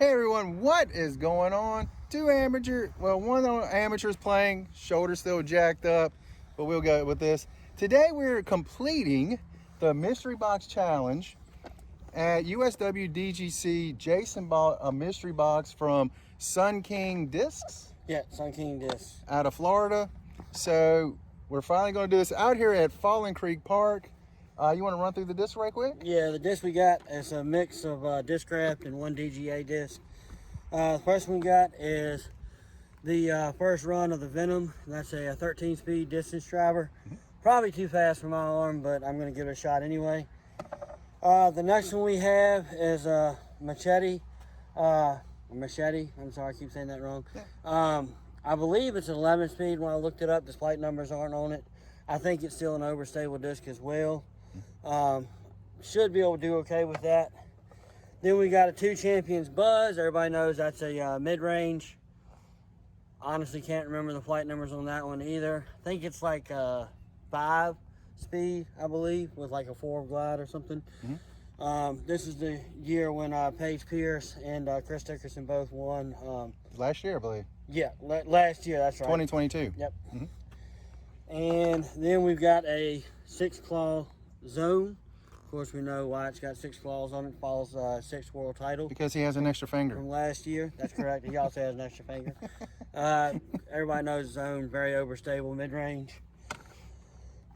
Hey everyone, what is going on? One amateur's playing, shoulder still jacked up, but we'll go with this. Today we're completing the mystery box challenge at USW DGC. Jason bought a mystery box from Sun King Discs. Yeah, Sun King Discs. Out of Florida. So we're finally going to do this out here at Fallen Creek Park. You want to run through the disc right quick? Yeah, the disc we got is a mix of Discraft and one DGA disc. The first one we got is the first run of the Venom. That's a 13-speed distance driver. Probably too fast for my arm, but I'm going to give it a shot anyway. The next one we have is a Machete. I'm sorry, I keep saying that wrong. I believe it's an 11-speed. When I looked it up, the plate numbers aren't on it. I think it's still an overstable disc as well. Should be able to do okay with that. Then we got a 2 Champions Buzz. Everybody knows that's a mid-range. Honestly, can't remember the flight numbers on that one either. I think it's like 5-speed, I believe, with like a 4 glide or something. This is the year when Paige Pierce and Chris Dickerson both won. Last year, I believe. Yeah, last year, that's right. 2022. Yep. And then we've got a 6-claw Zone. Of course, we know why it's got 6 claws on it. Follows 6th world title. Because he has an extra finger. From last year. That's correct. He also has an extra finger. Everybody knows Zone, very overstable, mid-range.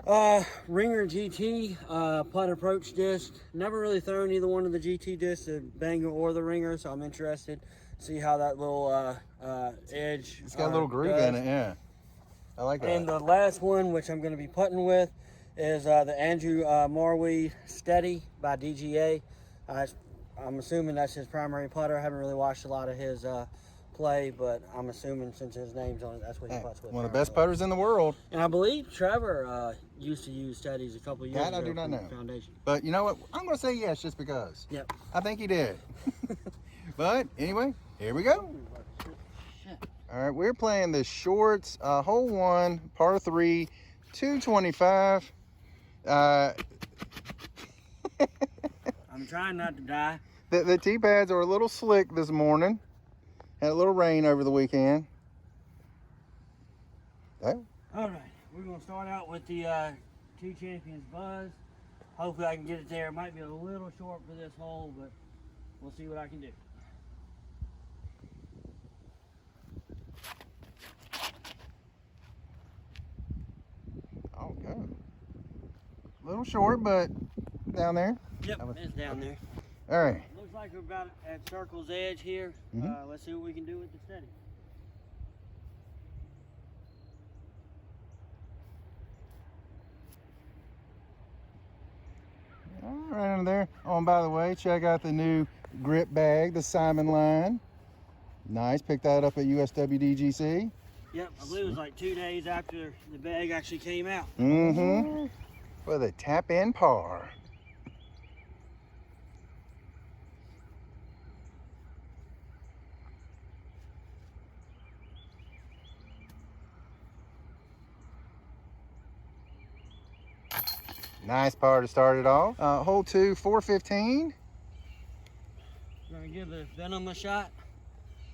Ringer GT, putt approach disc. Never really thrown either one of the GT discs, the Banger or the Ringer, so I'm interested to see how that little edge. It's got a little groove in it, yeah. I like that. And the last one, which I'm going to be putting with, is the Andrew Marweed Steady by DGA. I'm assuming that's his primary putter. I haven't really watched a lot of his play, but I'm assuming since his name's on it, that's what he puts with. One of the best putters in the world. And I believe Trevor used to use Steadies a couple of years ago. That I do not know. Foundation. But you know what? I'm going to say yes just because. Yep. I think he did. But anyway, here we go. All right, we're playing the shorts, hole 1, par 3, 225. I'm trying not to die. The tee pads are a little slick this morning. Had a little rain over the weekend. Oh. All right, we're going to start out with the 2 Champions Buzz. Hopefully I can get it there. It might be a little short for this hole, but we'll see what I can do. Oh, good. A little short, but down there. Yep, it's down there. All right. Looks like we're about at circle's edge here. Let's see what we can do with the steady. All right, under there. Oh, and by the way, check out the new grip bag, the Simon line. Nice. Picked that up at USW DGC. Yep, I believe it was like 2 days after the bag actually came out. With a tap-in par. Nice par to start it off. Hole 2, 415. Gonna give the Venom a shot.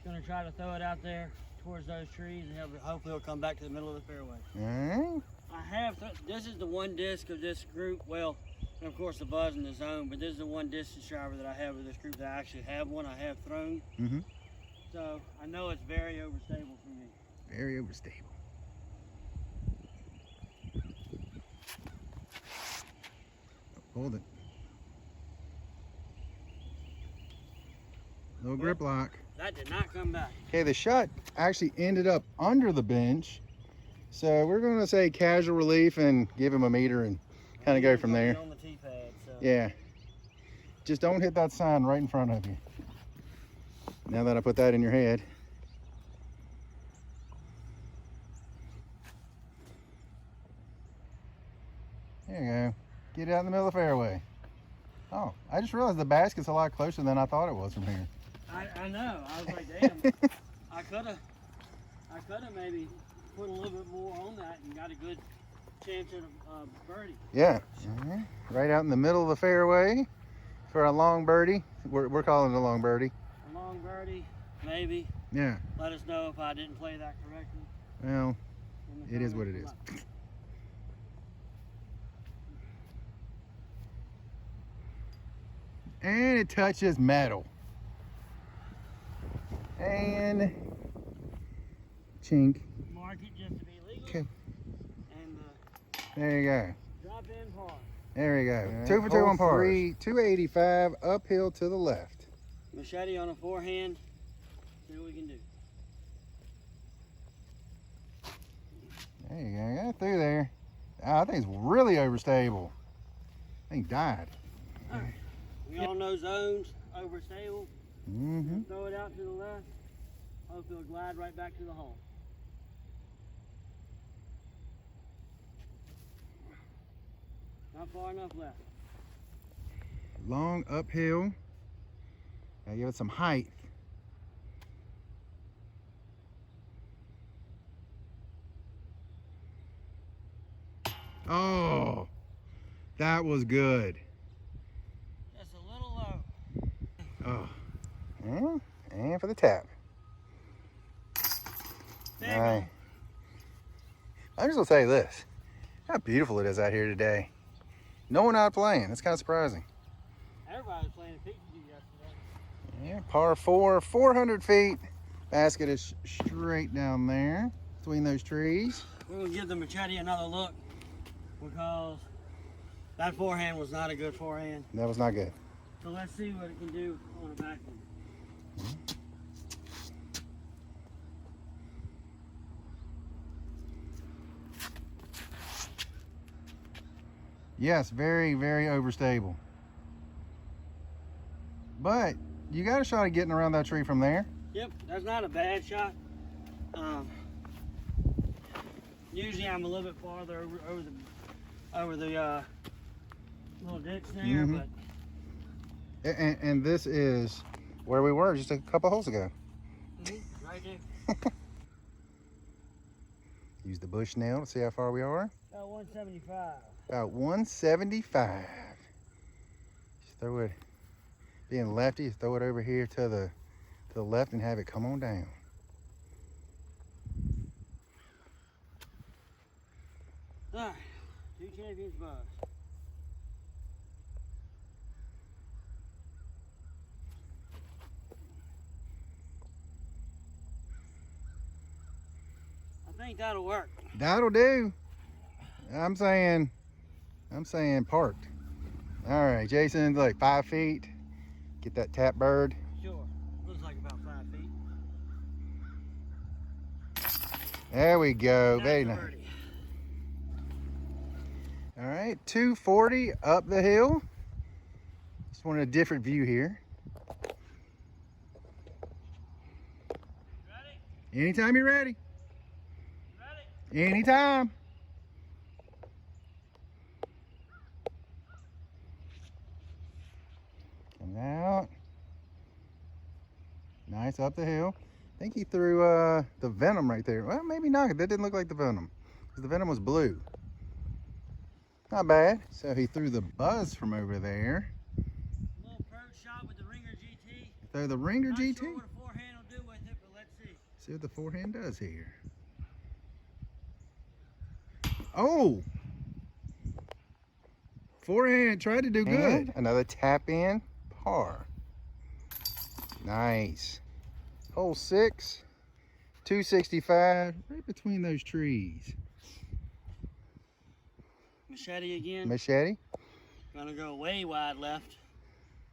Gonna try to throw it out there towards those trees, and hopefully it'll come back to the middle of the fairway. All right. I have, this is the one disc of this group, well, and of course the Buzz and the Zone, but this is the one distance driver that I have with this group that I actually have one I have thrown. So I know it's very overstable for me. Very overstable. Hold it. Little grip lock. That did not come back. Okay, the shot actually ended up under the bench. So we're going to say casual relief and give him a meter and kind of go from there. On the tee pad, so. Yeah. Just don't hit that sign right in front of you. Now that I put that in your head. There you go. Get it out in the middle of the fairway. Oh, I just realized the basket's a lot closer than I thought it was from here. I know. I was like, damn. I could have maybe put a little bit more on that and got a good chance at a birdie. Yeah. Right out in the middle of the fairway for a long birdie. We're calling it a long birdie. A long wrong birdie, maybe. Yeah. Let us know if I didn't play that correctly. Well, it is what it is. And it touches metal. And chink. Mark it just to be legal. Okay. And There you go. drop in par. There you go. Right. 2 for 2 on par. 285 uphill to the left. Machete on a forehand. See what we can do. There you go. Got through there. Oh, I think it's really overstable. I think died. All right. We all know zones, overstable. Mm-hmm. Throw it out to the left. Hope it'll glide right back to the hole. Not far enough left. Long uphill. Gotta give it some height. Oh, that was good. Just a little low. Oh, and for the tap. There you All right. go. I'm just gonna tell you this: how beautiful it is out here today. No one out playing. That's kind of surprising. Everybody was playing a Pikachu yesterday. Yeah, par 4, 400 feet. Basket is straight down there between those trees. We're gonna give the machete another look because that forehand was not a good forehand. That was not good. So let's see what it can do on a backhand. Yes, very, very overstable. But you got a shot at getting around that tree from there. Yep, that's not a bad shot. Usually I'm a little bit farther over the little ditch there, Mhm. but And this is where we were just a couple holes ago. right there. Use the bush nail to see how far we are. About 175. About 175. Just throw it, being lefty, throw it over here to the left and have it come on down. All right, 2 champions buzz. I think that'll work. That'll do. I'm saying parked. All right, Jason, like 5 feet. Get that tap bird. Sure, looks like about 5 feet. There we go. That's Very a nice. birdie. All right, 240 up the hill. Just wanted a different view here. Ready? Anytime you're ready. Ready? Anytime. Coming out. Nice up the hill. I think he threw the venom right there. Well, maybe not. That didn't look like the venom because the venom was blue. Not bad. So he threw the buzz from over there. Little approach shot with the Ringer GT. Throw the Ringer Not GT. sure what a forehand will do with it, but let's see. See what the forehand does here. Oh! Forehand tried to do good. Another tap in, par. Nice. Hole 6, 265, right between those trees. Machete again. Machete, Gonna go way wide left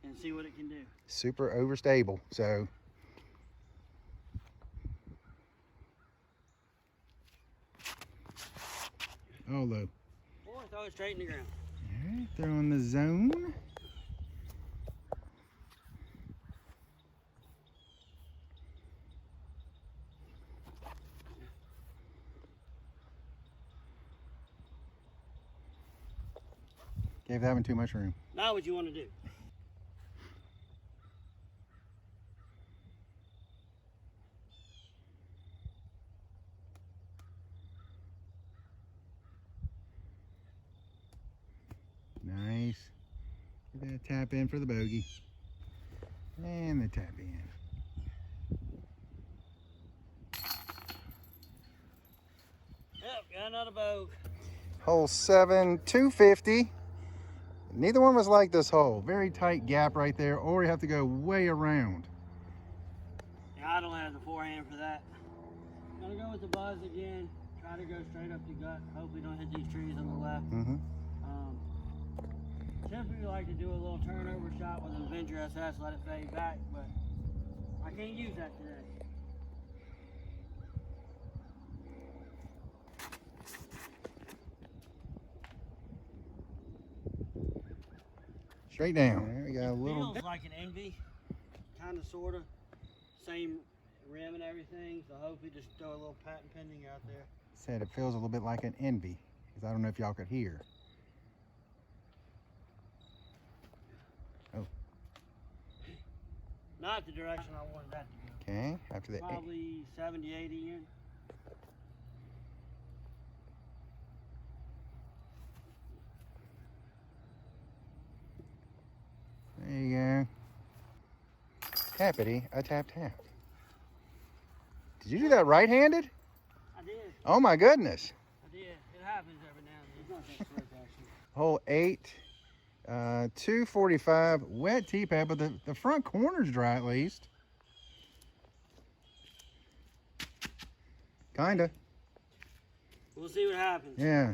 and see what it can do. super overstable, so. Oh, low. Or throw it straight in the ground. All right, throw in the zone. Gave that one too much room. Now what you want to do? Nice. Get that tap in for the bogey. And the tap in. another boat. Hole 7, 250. Neither one was like this hole. Very tight gap right there, or you have to go way around. Yeah, I don't have the forehand for that. Gonna go with the buzz again. Try to go straight up the gut. Hopefully don't hit these trees on the left. Typically like to do a little turnover shot with an Avenger SS, let it fade back, but I can't use that today. Straight down. There we got a It little. feels like an Envy, kind of, sort of. Same rim and everything, so hopefully just throw a little patent pending out there. Said it feels a little bit like an Envy, because I don't know if y'all could hear. Oh. Not the direction I wanted that to go. Okay, after the Probably 70, 80 in. There you go. Tappity, a tap tap. Did you do that right-handed? I did. Oh my goodness. I did. It happens every now and then. It's not that quick, actually. Hole 8, 245, wet tee pad, but the front corner's dry at least. Kinda. We'll see what happens. Yeah.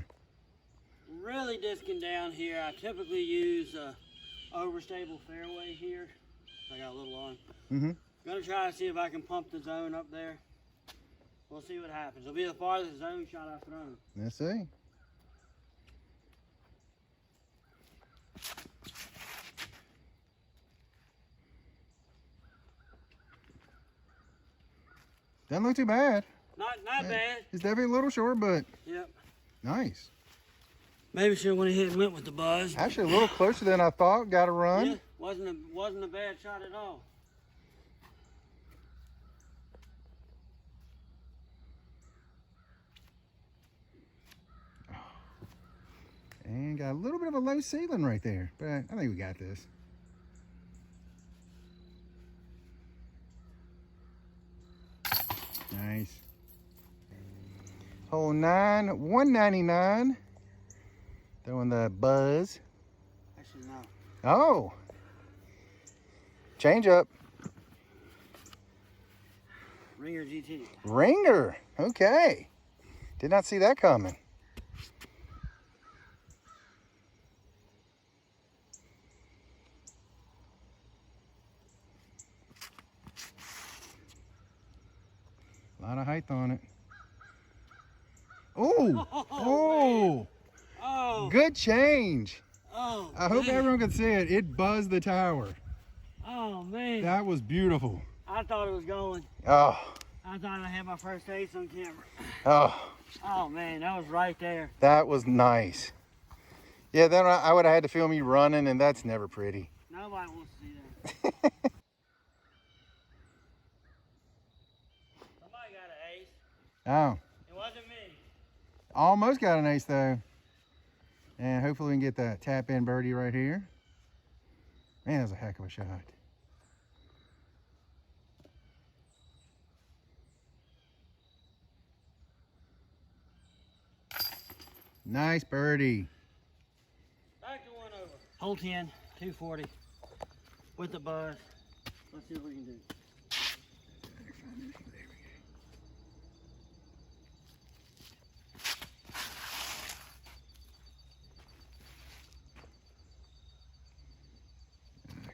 Really disking down here. I typically use overstable fairway here. I got a little on. Gonna try to see if I can pump the zone up there. We'll see what happens. It'll be the farthest zone shot I've thrown. Let's see. Doesn't look too bad. Not bad. It's definitely a little short, but Yep. nice. Maybe should have went ahead and went with the buzz. Actually, a little closer than I thought. Got a run. Yeah, wasn't a bad shot at all. And got a little bit of a low ceiling right there, but I think we got this. Nice. Hole 9, 199. Throwing the buzz. Actually, no. Oh. Change up. Ringer GT. Ringer. Okay. Did not see that coming. A lot of height on it. Oh, oh, Oh. good change. Oh. I hope man. everyone can see it. It buzzed the tower. Oh man. That was beautiful. I thought it was going. Oh, I thought I had my first ace on camera. oh, Oh man, that was right there. that was nice. Yeah, then I would have had to film you running, and that's never pretty. Nobody wants to see that. Somebody got an ace. Oh, It wasn't me. almost got an ace though. And hopefully we can get that tap in birdie right here. Man, that was a heck of a shot. Nice birdie. Back to 1 over. Hole 10, 240. With the buzz. Let's see what we can do.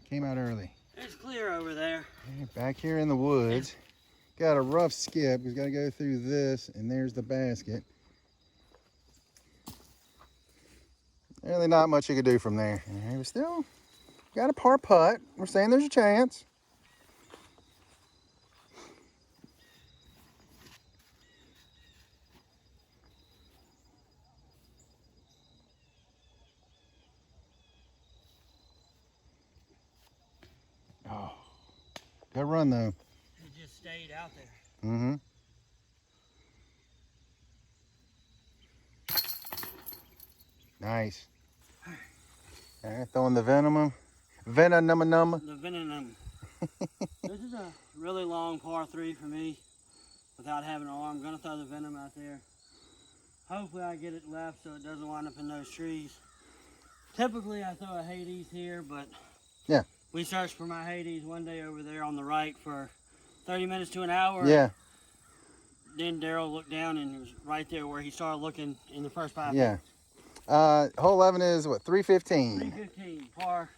Came out early. It's clear over there. Back here in the woods. Got a rough skip. We've got to go through this, and there's the basket. Really not much you could do from there. And we still got a par putt. We're saying there's a chance. Oh, good run though. It just stayed out there. Mm-hmm. Nice. All right, throwing the venom. The venom. This is a really long par 3 for me without having an arm. I'm gonna throw the venom out there. Hopefully I get it left so it doesn't wind up in those trees. Typically I throw a Hades here, but yeah, we searched for my Hades one day over there on the right for 30 minutes to an hour. yeah, Then Daryl looked down and it was right there where he started looking in the first 5 yeah. minutes. Hole 11 is what, 315? 315, par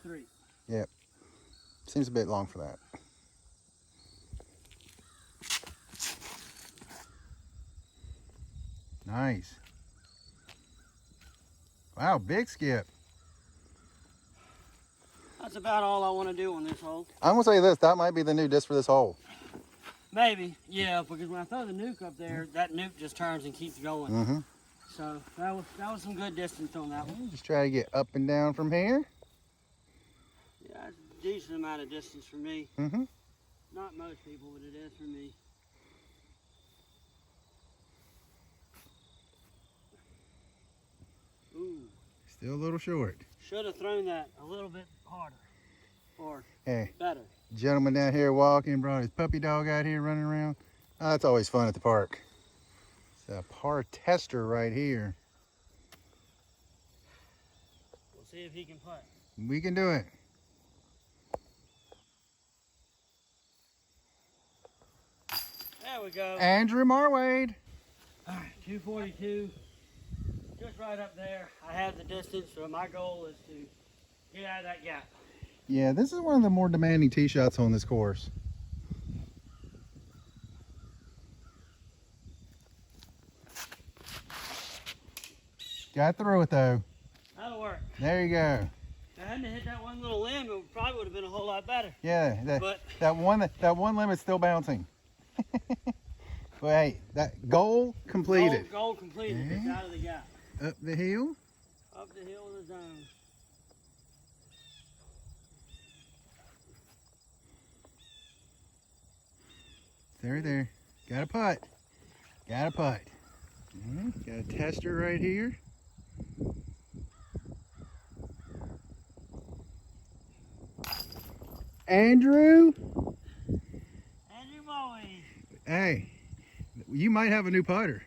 3. Yep. Seems a bit long for that. Nice. Wow, big skip. That's about all I want to do on this hole. I'm gonna say this, that might be the new disc for this hole. Maybe, yeah, because when I throw the nuke up there, that nuke just turns and keeps going. Mm-hmm. So that was some good distance on that one. Just try to get up and down from here. Yeah, that's a decent amount of distance for me. Mm-hmm. Not most people, but it is for me. Ooh. Still a little short. Should have thrown that a little bit harder or Hey, better. gentleman down here walking, brought his puppy dog out here running around. Oh, that's always fun at the park. It's a par tester right here. We'll see if he can putt. We can do it. There we go. Andrew Marwade. All right, 242. Just right up there. I have the distance, so my goal is to get out of that gap. Yeah, this is one of the more demanding tee shots on this course. Got through it though. That'll work. There you go. If I hadn't hit that one little limb, it probably would have been a whole lot better. Yeah, But that one limit's still bouncing. But hey, that goal completed. Goal completed. Yeah. It's out of the gap. Up the hill. Up the hill of the zone. There. Got a putt. Got a putt. Got a tester right here. Andrew. Andrew Bowie. Hey, you might have a new putter.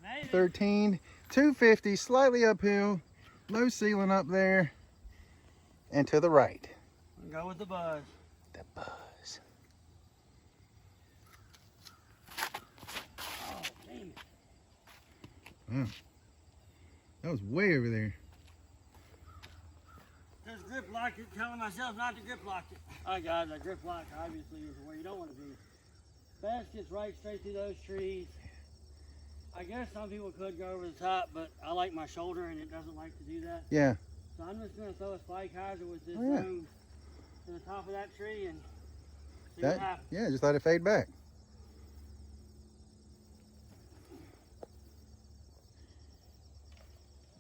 Maybe. 13, 250, slightly uphill, low ceiling up there, and to the right. Go with the buzz. The buzz. Oh, damn it. Wow. That was way over there. Just grip locked it, telling myself not to grip lock it. All right, guys, that grip lock obviously is where you don't want to be. Basket's right straight through those trees. I guess some people could go over the top, but I like my shoulder and it doesn't like to do that. Yeah. So I'm just going to throw a spike hyzer with this yeah. zone to the top of that tree and see what happens. Yeah, just let it fade back.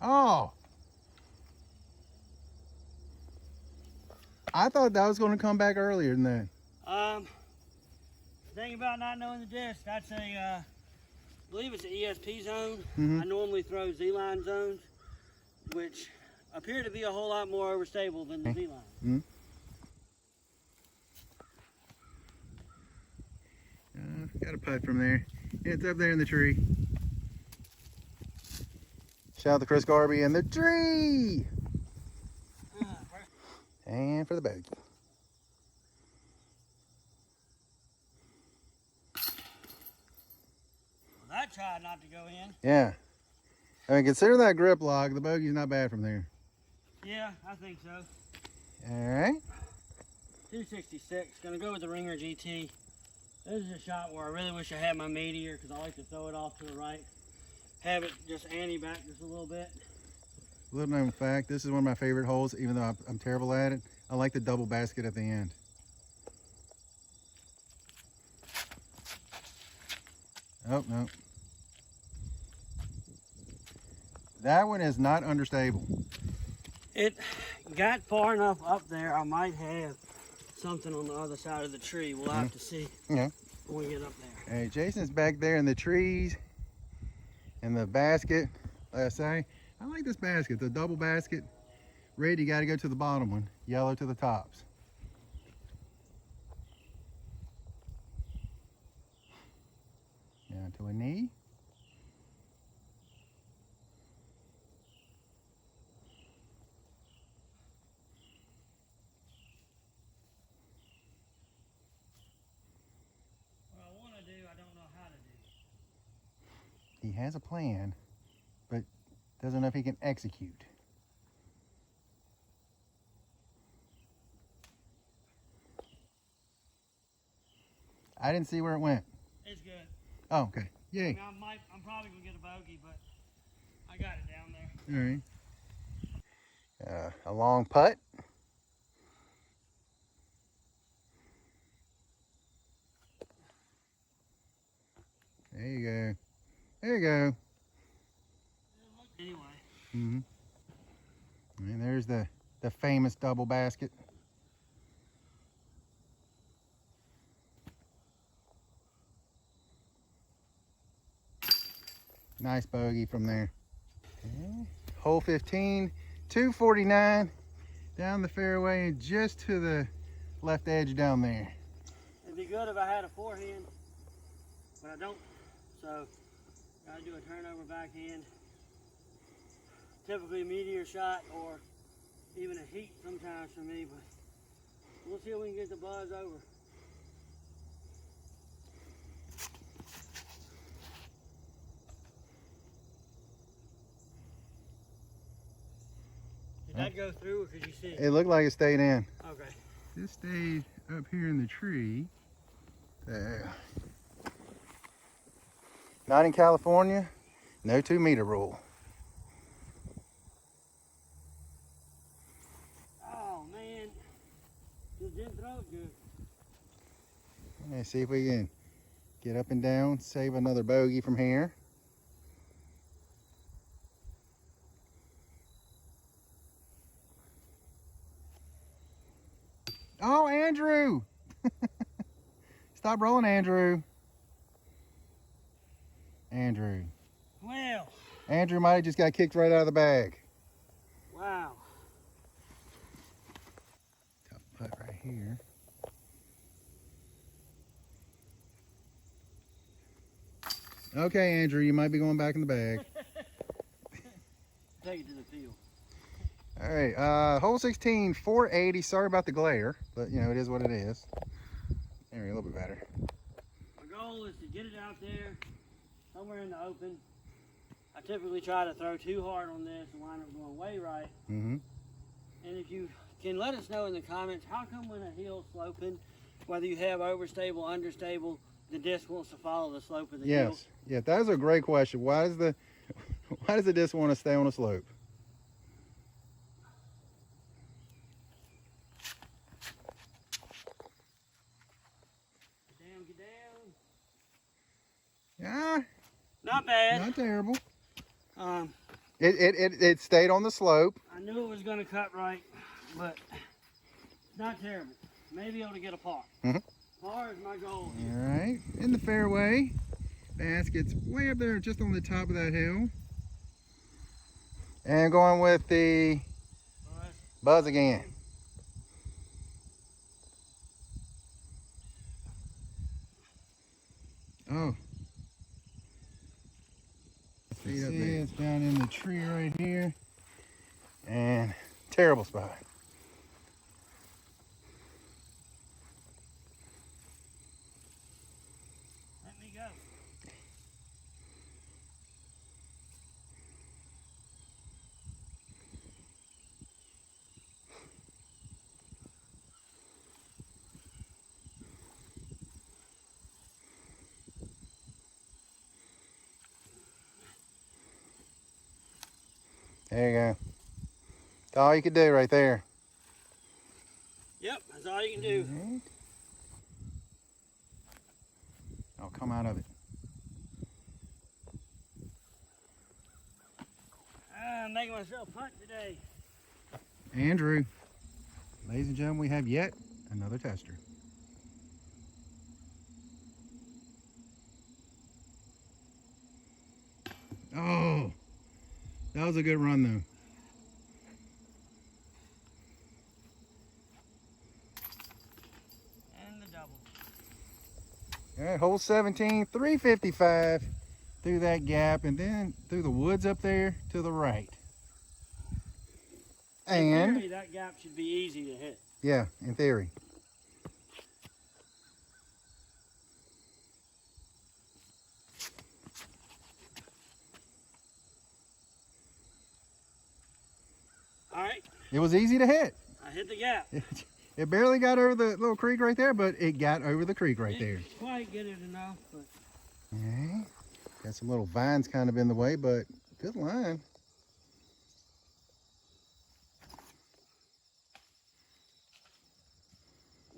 Oh. I thought that was going to come back earlier than that. The thing about not knowing the disc, that's a, I believe it's an ESP zone. Mhm. I normally throw Z-line zones, which appear to be a whole lot more overstable than the Z-line. Got a putt from there. It's up there in the tree. Shout out to Chris Garvey and the tree. And for the bogey. Well, that tried not to go in. Yeah. I mean, consider that grip lock. The bogey's not bad from there. Yeah, I think so. All right. 266, gonna go with the Ringer GT. This is a shot where I really wish I had my meteor because I like to throw it off to the right. Have it just ante back just a little bit. Little known fact, this is one of my favorite holes, even though I'm terrible at it. I like the double basket at the end. Oh, no. That one is not understable. It got far enough up there, I might have something on the other side of the tree. We'll have to see Yeah. when we get up there. Hey, Jason's back there in the trees and the basket. Like I say, I like this basket, the double basket. Red, you got to go to the bottom one. Yellow to the tops. Down to a knee. What I want to do, I don't know how to do. He has a plan, but doesn't know if he can execute. I didn't see where it went. It's good. Oh, okay. I Yay. mean, I'm probably gonna get a bogey, but I got it down there. All right. A long putt. There you go. There you go. Anyway. Mm-hmm. And there's the famous double basket. Nice bogey from there. Okay. Hole 15, 249 down the fairway and just to the left edge down there. It'd be good if I had a forehand, but I don't. So, gotta do a turnover backhand. Typically a meteor shot or even a heat sometimes for me, but we'll see if we can get the buzz over. Did that go through or could you see it? It looked like it stayed in. Okay. This stayed up here in the tree. There. Not in California, no 2-meter rule. Oh man, just didn't throw it good. Let's see if we can get up and down, save another bogey from here. Oh, Andrew! Stop rolling, Andrew. Andrew. Well. Andrew might have just got kicked right out of the bag. Wow. Tough putt right here. Okay, Andrew, you might be going back in the bag. Take it to the field. All right, hole 16, 480. Sorry about the glare, but you know, it is what it is. There we go, a little bit better. My goal is to get it out there, somewhere in the open. I typically try to throw too hard on this and wind up going way right. Mm-hmm. And if you can let us know in the comments, how come when a hill's sloping, whether you have overstable, understable, the disc wants to follow the slope of the hill? Yes, yeah, that is a great question. Why does the disc want to stay on a slope? Get down. Yeah, Not bad. not terrible. Um, It stayed on the slope. I knew it was going to cut right, but not terrible. Maybe able to get a par. Mhm. Par is my goal All here. right, in the fairway. Basket's way up there, just on the top of that hill. And going with the buzz again. Oh. See, it's down in the tree right here. And terrible spot. Let me go. There you go. That's all you could do right there. Yep, that's all you can do. Right. I'll come out of it. I'm making myself punt today. Andrew, ladies and gentlemen, we have yet another tester. Oh, that was a good run though. And the double. All right, hole 17, 355 through that gap, and then through the woods up there to the right. And in theory, that gap should be easy to hit. yeah, in theory. All right. It was easy to hit. I hit the gap. It barely got over the little creek right there, but it got over the creek right there. Didn't quite get it enough, but. Okay. Got some little vines kind of in the way, but good line.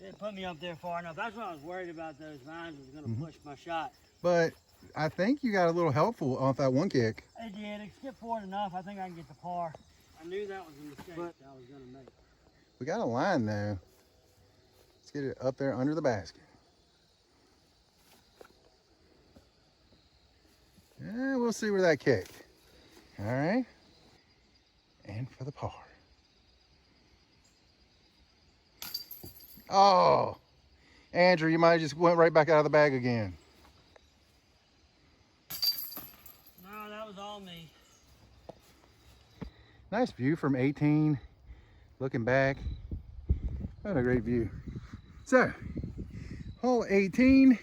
It put me up there far enough. That's what I was worried about. Those vines was going to push my shot. But I think you got a little helpful off that one kick. It did. It skipped forward enough. I think I can get the par. I knew that was a mistake that I was going to make. We got a line now. Let's get it up there under the basket. Yeah, we'll see where that kicked. All right. And for the par. Oh, Andrew, you might have just went right back out of the bag again. No, that was all me. Nice view from 18, looking back. What a great view. So, hole 18,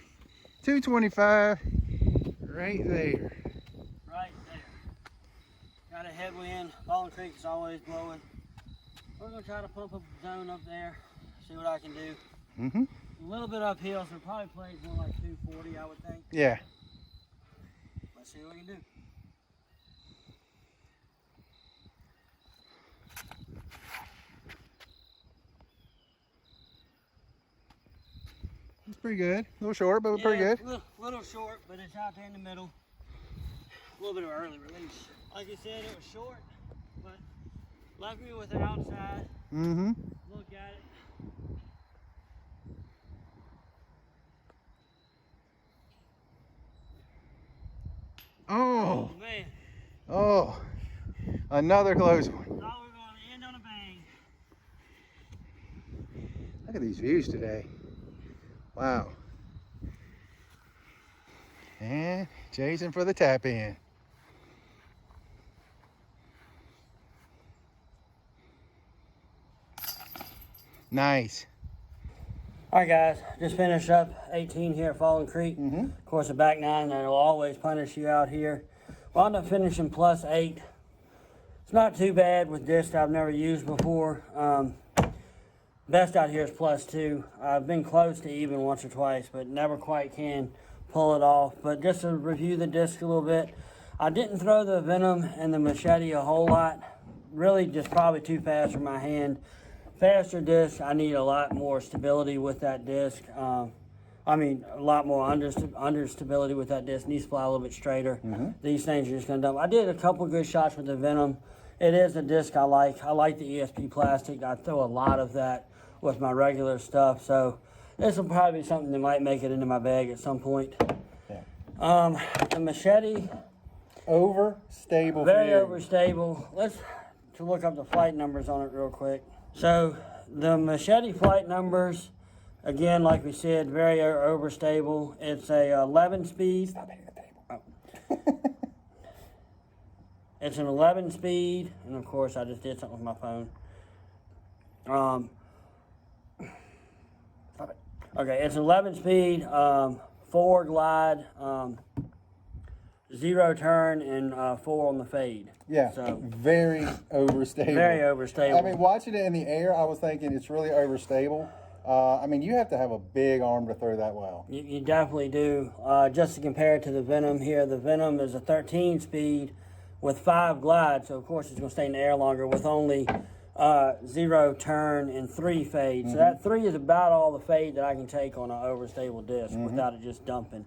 225, right there. Right there. Got a headwind. Falling Creek is always blowing. We're going to try to pump up a zone up there, see what I can do. Mm-hmm. A little bit uphill, so probably plays more like 240, I would think. Yeah. Let's see what we can do. It's pretty good. A little short, but pretty good. Little short, but it's out there in the middle. A little bit of early release. Like you said, it was short, but left me with the outside. Mm-hmm. Look at it. Oh. Man. Oh. Another close one. Thought we were going to end on a bang. Look at these views today. Wow. And Jason for the tap in. Nice. All right, guys, just finished up 18 here at Fallen Creek. Of course, a back nine that will always punish you out here. Wound up finishing +8. It's not too bad with disc I've never used before. Best out here is +2. I've been close to even once or twice, but never quite can pull it off. But just to review the disc a little bit, I didn't throw the Venom and the Machete a whole lot. Really just probably too fast for my hand. Faster disc, I need a lot more stability with that disc. I mean, a lot more under stability with that disc. Needs to fly a little bit straighter. These things are just gonna dump. I did a couple good shots with the Venom. It is a disc I like. I like the ESP plastic. I throw a lot of that with my regular stuff. So this will probably be something that might make it into my bag at some point. Yeah. The Machete. Overstable. Very overstable. Let's look up the flight numbers on it real quick. So the Machete flight numbers, again, like we said, very overstable. It's a 11 speed. Stop hitting the table. Oh. It's an 11 speed, and of course I just did something with my phone. Stop it. Okay, it's 11 speed, 4 glide, 0 turn, and 4 on the fade. Yeah, so very overstable. Very overstable. I mean, watching it in the air, I was thinking it's really overstable. I mean, you have to have a big arm to throw that well. You definitely do. Just to compare it to the Venom here, the Venom is a 13 speed with 5 glides, so of course it's going to stay in the air longer with only 0 turn and 3 fade. So that 3 is about all the fade that I can take on an overstable disc without it just dumping.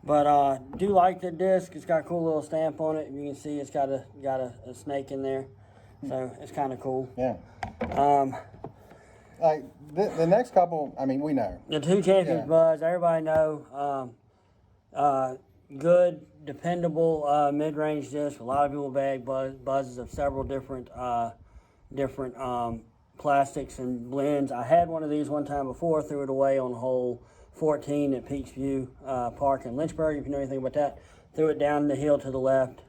But do like the disc. It's got a cool little stamp on it. You can see it's got a snake in there, so it's kind of cool. Yeah. Like the next couple, I mean, we know. The 2 Champions Buzz, everybody know. Good, dependable mid-range disc. A lot of people bag buzzes of several different plastics and blends. I had one of these one time before, threw it away on hole 14 at Peaks View Park in Lynchburg, if you know anything about that. Threw it down the hill to the left,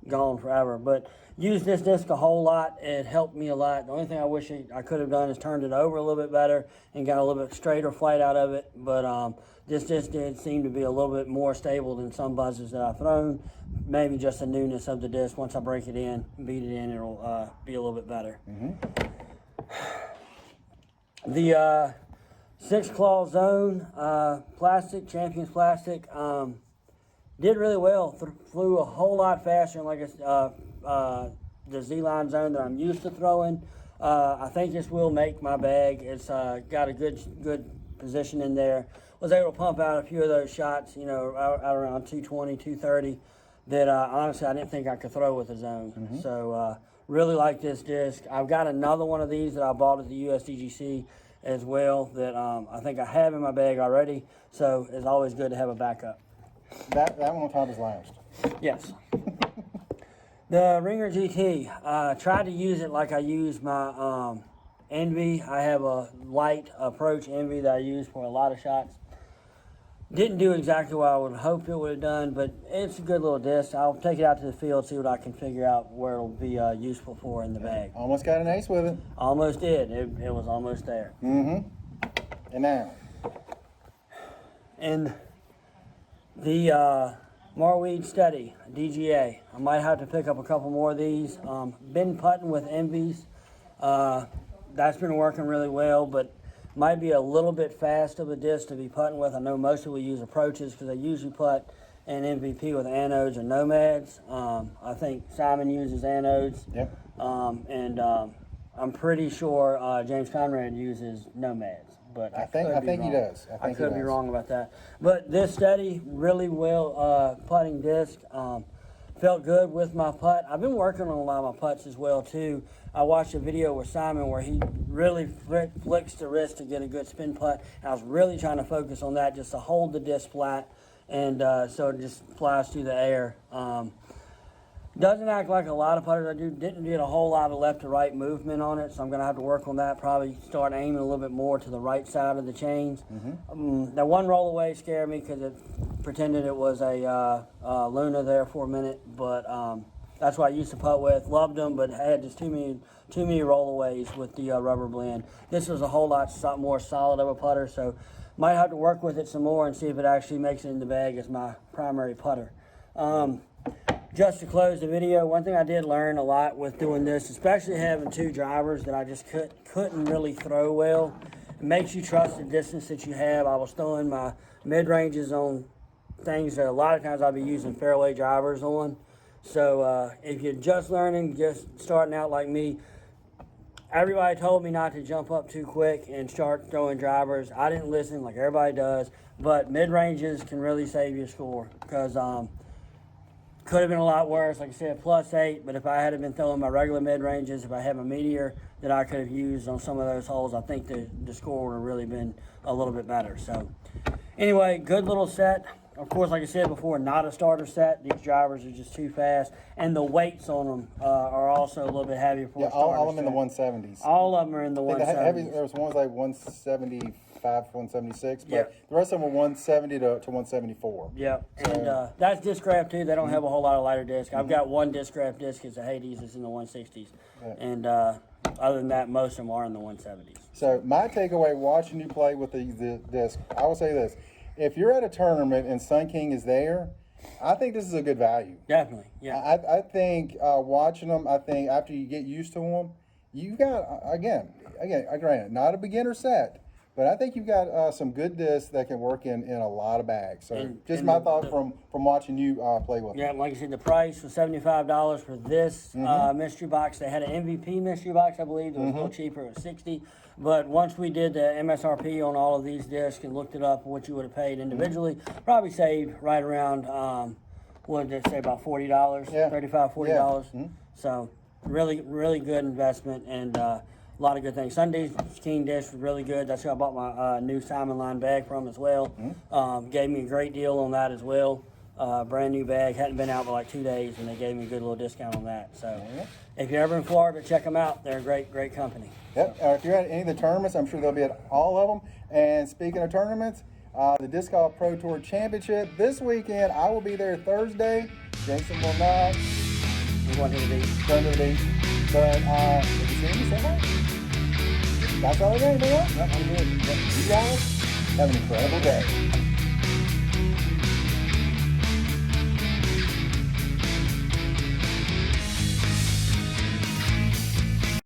gone forever. But used this disc a whole lot. It helped me a lot. The only thing I wish I could have done is turned it over a little bit better and got a little bit straighter flight out of it. But this disc did seem to be a little bit more stable than some buzzers that I've thrown. Maybe just the newness of the disc. Once I break it in, beat it in, it'll be a little bit better. The 6 Claw Zone plastic, Champions plastic, did really well. Flew a whole lot faster than the Z-Line Zone that I'm used to throwing. I think this will make my bag. It's got a good position in there. Was able to pump out a few of those shots, you know, out around 220, 230 that honestly I didn't think I could throw with a zone. So really like this disc. I've got another one of these that I bought at the USDGC as well that I think I have in my bag already. So it's always good to have a backup. That one on top is last. Yes. The Ringer GT, tried to use it like I use my Envy. I have a light approach Envy that I use for a lot of shots. Didn't do exactly what I would hope it would have done, but it's a good little disc. I'll take it out to the field, see what I can figure out where it'll be useful for in the bag. Almost got an ace with it. Almost did. It was almost there. And now? And the Marweed Steady, DGA. I might have to pick up a couple more of these. Been putting with Envies. That's been working really well, but might be a little bit fast of a disc to be putting with. I know most people use approaches because they usually putt an MVP with anodes or nomads. I think Simon uses anodes. Yep. And I'm pretty sure James Conrad uses nomads. But I think he does. I could be wrong about that. But this Steady, really well putting disc. Felt good with my putt. I've been working on a lot of my putts as well too. I watched a video with Simon where he really flicks the wrist to get a good spin putt. And I was really trying to focus on that just to hold the disc flat and so it just flies through the air. Doesn't act like a lot of putters I do. Didn't get a whole lot of left to right movement on it, so I'm going to have to work on that. Probably start aiming a little bit more to the right side of the chains. That one roll away scared me because it pretended it was a Luna there for a minute, but that's what I used to putt with. Loved them, but had just too many rollaways with the rubber blend. This was a whole lot more solid of a putter, so might have to work with it some more and see if it actually makes it in the bag as my primary putter. Just to close the video, one thing I did learn a lot with doing this, especially having 2 drivers that I just couldn't really throw well, it makes you trust the distance that you have. I was throwing my mid-ranges on things that a lot of times I'll be using fairway drivers on. So if you're just learning, just starting out like me, everybody told me not to jump up too quick and start throwing drivers. I didn't listen like everybody does, but mid-ranges can really save your score because could have been a lot worse, like I said, +8, but if I had been throwing my regular mid-ranges, if I had my Meteor that I could have used on some of those holes, I think the score would have really been a little bit better. So anyway, good little set. Of course, like I said before, not a starter set. These drivers are just too fast, and the weights on them are also a little bit heavier for a starter all of them set. in the 170s. All of them are in the 170s. There was ones like 175, 176, but Yep. the rest of them were 170 to 174. Yeah, and that's Discraft too. They don't have a whole lot of lighter disc. I've got one Discraft disc. It's a Hades. It's in the 160s, and other than that, most of them are in the 170s. So my takeaway watching you play with the disc, I will say this. If you're at a tournament and Sun King is there, I think this is a good value. Definitely, yeah. I think watching them, I think after you get used to them, you've got, again, granted, not a beginner set, but I think you've got some good discs that can work in a lot of bags. So just my thought from watching you play with them. Yeah, like I said, the price was $75 for this mystery box. They had an MVP mystery box, I believe. It was a little cheaper. It was $60. But once we did the MSRP on all of these discs and looked it up, what you would have paid individually, probably saved right around, what did it say, about $40, Yeah. $35, $40. So really, really good investment and a lot of good things. Sunday's King dish was really good. That's who I bought my new Simon line bag from as well. Gave me a great deal on that as well. Brand new bag, hadn't been out for like 2 days, and they gave me a good little discount on that. So Yeah. if you're ever in Florida, check them out. They're a great company. Yep. If you're at any of the tournaments, I'm sure they'll be at all of them. And speaking of tournaments, the Disc Golf Pro Tour Championship this weekend. I will be there Thursday. Jason will not. We're going to the beach. Going to the beach. But if you see me somewhere, that's all I got. Anything else? Yep, I'm good. Yep. You guys have an incredible day.